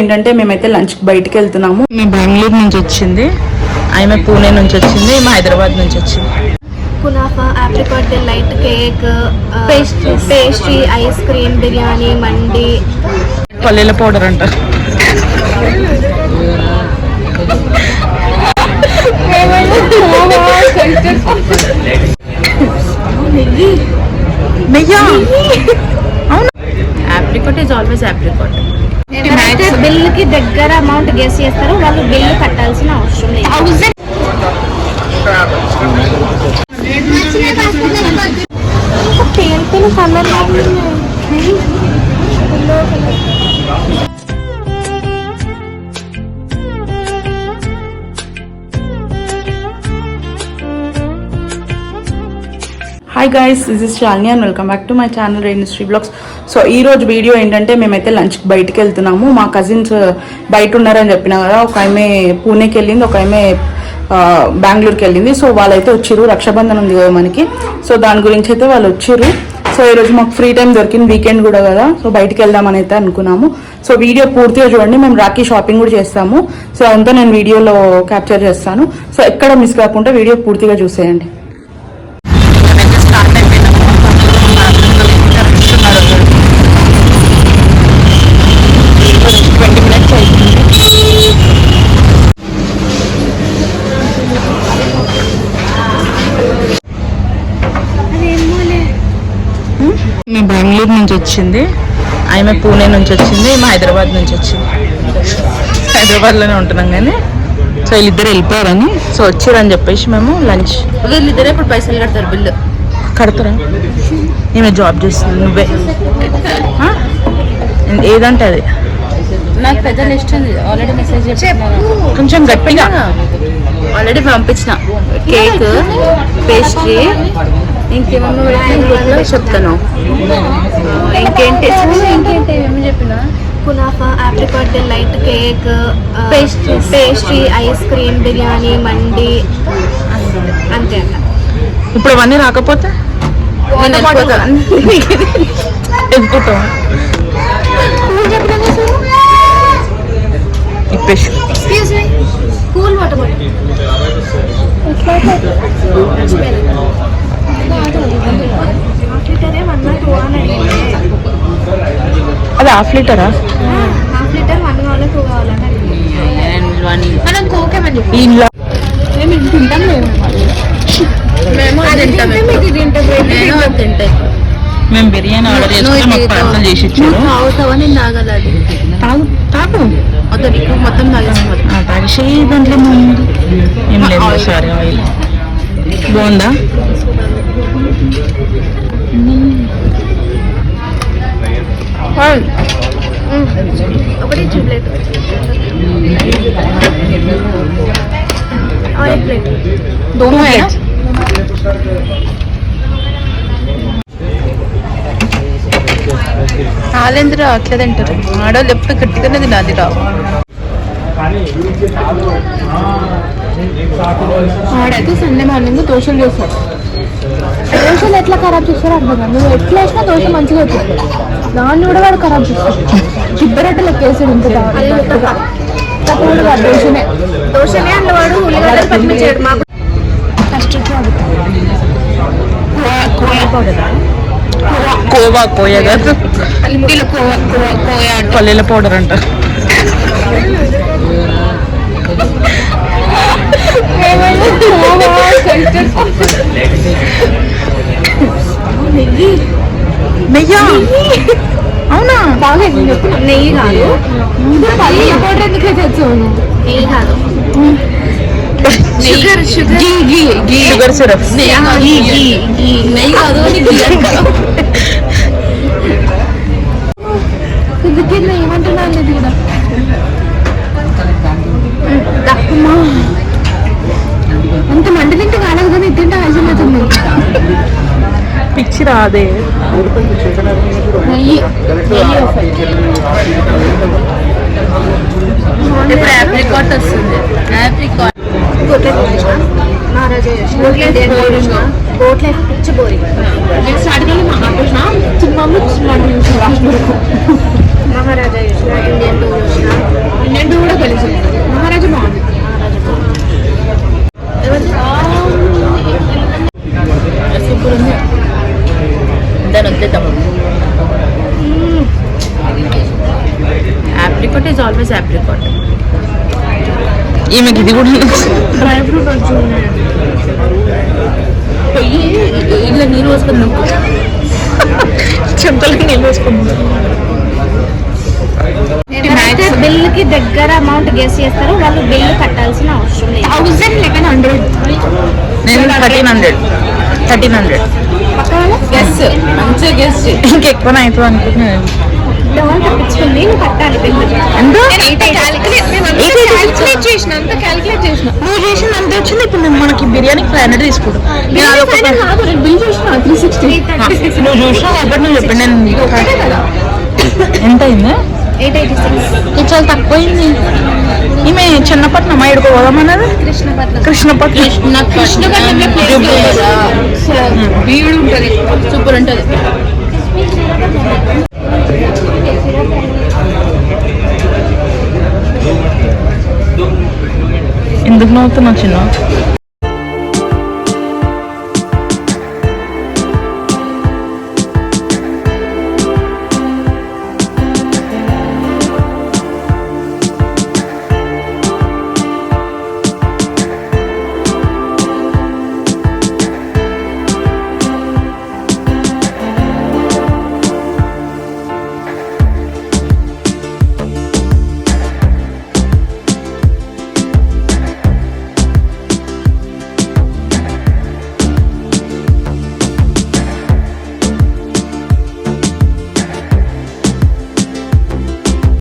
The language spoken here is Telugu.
ఏంటంటే మేమైతే లంచ్ బయటికి వెళ్తున్నాము. మేము బెంగళూరు నుంచి వచ్చింది, ఆమె పూణే నుంచి వచ్చింది, ఈమె హైదరాబాద్ నుంచి వచ్చింది. కునాఫా, apricot delight cake, pastry, ice cream, biryani, మండి, పల్లీల పౌడర్ అంట. Apricot is always apricot. ఎవరైతే బిల్ కి దగ్గర అమౌంట్ గెస్ చేస్తారో వాళ్ళు బిల్లు కట్టాల్సిన అవసరం లేదు. Hi guys, this is Shalini and welcome back to my channel Renushree vlogs. So ఈ రోజు వీడియో ఏంటంటే మేమైతే లంచ్కి బయటికి వెళ్తున్నాము. మా కజిన్స్ బయట ఉన్నారని చెప్పినా కదా, ఒక ఆమె పూణేకి వెళ్ళింది, ఒక ఆమె బెంగళూరుకి వెళ్ళింది. సో వాళ్ళైతే వచ్చారు, రక్షాబంధన్ ఉంది కదా మనకి, సో దాని గురించి అయితే వాళ్ళు వచ్చారు. సో ఈరోజు మాకు ఫ్రీ టైం దొరికింది, వీకెండ్ కూడా కదా, సో బయటికి వెళ్దామని అయితే అనుకున్నాము. సో వీడియో పూర్తిగా చూడండి, మేము రాఖీ షాపింగ్ కూడా చేస్తాము. సో అంతా నేను వీడియోలో క్యాప్చర్ చేస్తాను. సో ఎక్కడ మిస్ కాకుండా వీడియో పూర్తిగా చూసేయండి. మేము బెంగళూరు నుంచి వచ్చింది, ఆమె పూణే నుంచి వచ్చింది, ఈమె హైదరాబాద్ నుంచి వచ్చింది. హైదరాబాద్లోనే ఉంటున్నాం కానీ, సో వీళ్ళిద్దరు వెళ్ళిపోయారని, సో వచ్చారని చెప్పేసి మేము లంచ్. వీళ్ళిద్దరే ఇప్పుడు పైసలు కడతారు, బిల్లు కడతారా? ఈమె జాబ్ చేస్తుంది, నువ్వే ఏదంటే అది. నాకు పెద్ద లిస్ట్ ఉంది, ఆల్రెడీ మెసేజ్ కొంచెం గట్టిగా ఆల్రెడీ పంపించిన. కేక్, పేస్ట్రీ, ఇంకేమన్నా చెప్తాను. ఇంకేంటి ఏమేమి చెప్పిన? కునాఫా, apricot delight cake, pastry, ice cream, biryani, మండి, అంతే అంట. ఇప్పుడు అవన్నీ రాకపోతే వెళ్ళిపోతాం. Excuse me, cool water bottle. అది హాఫ్ లీటరా? హాఫ్ లీటర్ 1 కావాలి, 2 కావాలని మనం కోకేమని చెప్పి మేము ఇది తింటాం. మేము బిర్యానీ ఆర్డర్ చేసుకుంటే మాకు పార్సల్ చేసి ఇచ్చారు. తాగుతావా? నేను తాగల. తాగు తాగు మొత్తం తాగేసి దాంట్లో ఏం లేదు. సారీ, ఆయిల్ బాగుందా? ఒకటి ప్లేట్, ఆయిల్ ప్లేట్, दोनों है। ఆలేంద్ర అట్లా తింటారు ఆడవాళ్ళు, ఎప్పుడు గట్టిగానే తినాలి. రావు ఆడైతే సండే మార్నింగ్ దోశలు చేస్తారు. దోశలు ఎట్లా ఖరాబ్ చేస్తారో అర్థం కాదు. నువ్వు ఎట్లా వేసినా దోశ మంచిగా వచ్చింది, దాన్ని కూడా వాడు ఖరాబ్ చేస్తారు. చిబ్బరట్టు లెక్కేసాడు ఇంత తప్పకుండా కాదు. దోశనే అన్న వాడు ఉల్లిగడ్డలు పచ్చిమిర్చాడు. మాకు ఫస్ట్ కోవా కోయ కాదు, పల్లీల పౌడర్ అంట. నెయ్యి? అవునా? బాగా నెయ్యి కాదు, పల్లీల పౌడర్ ఎందుకు తెచ్చాను? నెయ్యి కాదు, షుగర్ సిరప్. నెయ్యి కాదు, ఏమంటున్నా అనేది కూడా తక్కువమ్మా. అంత మంట తింటే కాలేదు కానీ తింటే ఆశమవుతుంది. పిచ్చి రాదే. ఇప్పుడు ఆప్రికాట్ వస్తుంది. ఆప్రికాట్ బోట్లే పిచ్చి బోరింగ్. స్టార్టింగ్ మహారాజా చూసిన, ఇండియన్ టూ చూసిన. ఇండియన్ టూ కూడా తెలుసు. మహారాజా బాగుంది. సూపర్ ఉంది. దాని వద్దేద్దాము. Apricot is always apricot. ఈమెకి ఇది కూడా డ్రై ఫ్రూట్ వచ్చి పోయి ఇట్లా నీళ్ళు పోసుకుందాం. చెంతలకి నీళ్ళు పోసుకుందాం. ఎవరైతే బిల్ కి దగ్గర అమౌంట్ గెస్ చేస్తారో వాళ్ళు బిల్లు కట్టాల్సిన అవసరం లేదు. 1100 నేను 1300 పక్క వాళ్ళ గెస్ మంచిగా గెస్ ఇంకెక్కువ అవుతుంది అనుకుంటున్నాను. డౌన్ తప్పించుకుంది నువ్వు కట్టాలి బిల్లు. ఎంత క్యాలిక్యులేట్ చేసిన అంత క్యాలిక్యులేట్ చేసిన నువ్వు చేసిన అంత వచ్చింది. ఇప్పుడు నేను మనకి బిర్యానీ 500 తీసుకుంటాను. నేను అదొక కాదు నేను బిల్ చేసిన 360. నువ్వు చూసినా కాబట్టి నువ్వు చెప్పండి. నేను ఎంత అయింది? 886. ఇది చాలా తక్కువ అయింది. ఈమె చిన్నపట్నం ఎడుకో పోదామన్నది. కృష్ణపట్నం వీడు ఉంటుంది సూపర్ ఉంటుంది. ఎందుకు నవ్వుతున్నావు చిన్న?